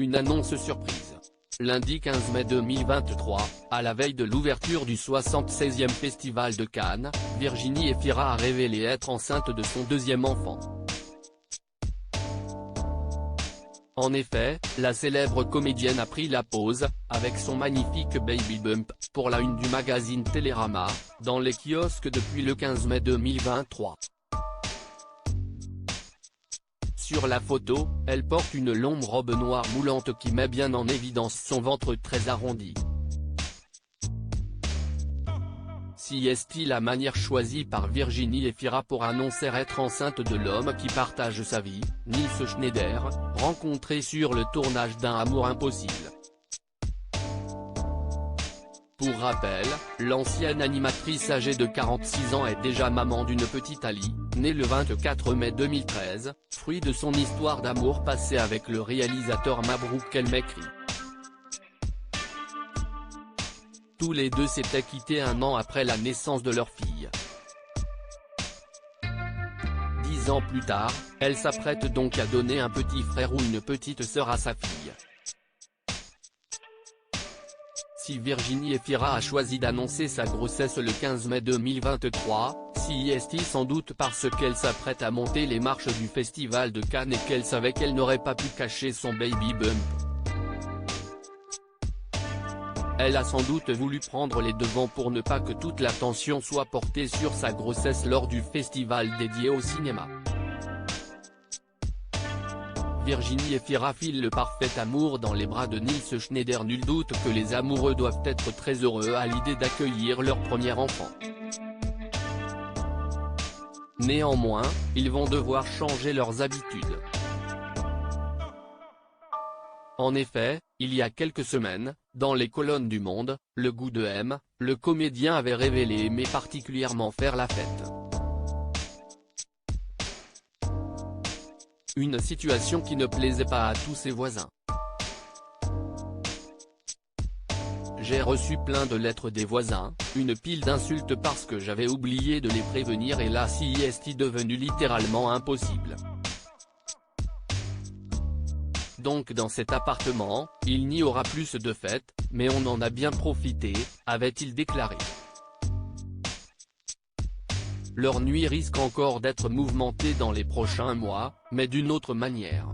Une annonce surprise. Lundi 15 mai 2023, à la veille de l'ouverture du 76e Festival de Cannes, Virginie Efira a révélé être enceinte de son deuxième enfant. En effet, la célèbre comédienne a pris la pose, avec son magnifique baby bump, pour la une du magazine Télérama, dans les kiosques depuis le 15 mai 2023. Sur la photo, elle porte une longue robe noire moulante qui met bien en évidence son ventre très arrondi. Si est-il la manière choisie par Virginie Efira pour annoncer être enceinte de l'homme qui partage sa vie, Nils Schneider, rencontré sur le tournage d'Un amour impossible. Pour rappel, l'ancienne animatrice âgée de 46 ans est déjà maman d'une petite Ali, née le 24 mai 2013, fruit de son histoire d'amour passée avec le réalisateur Mabrouk El Mekri. Tous les deux s'étaient quittés un an après la naissance de leur fille. 10 ans plus tard, elle s'apprête donc à donner un petit frère ou une petite sœur à sa fille. Si Virginie Efira a choisi d'annoncer sa grossesse le 15 mai 2023, si est-il sans doute parce qu'elle s'apprête à monter les marches du Festival de Cannes et qu'elle savait qu'elle n'aurait pas pu cacher son baby bump. Elle a sans doute voulu prendre les devants pour ne pas que toute l'attention soit portée sur sa grossesse lors du festival dédié au cinéma. Virginie Efira file le parfait amour dans les bras de Nils Schneider. Nul doute que les amoureux doivent être très heureux à l'idée d'accueillir leur premier enfant. Néanmoins, ils vont devoir changer leurs habitudes. En effet, il y a quelques semaines, dans les colonnes du Monde, Le Goût de M, le comédien avait révélé aimer particulièrement faire la fête. Une situation qui ne plaisait pas à tous ses voisins. J'ai reçu plein de lettres des voisins, une pile d'insultes parce que j'avais oublié de les prévenir et là c'est devenu littéralement impossible. Donc dans cet appartement, il n'y aura plus de fêtes, mais on en a bien profité, avait-il déclaré. Leur nuit risque encore d'être mouvementée dans les prochains mois, mais d'une autre manière.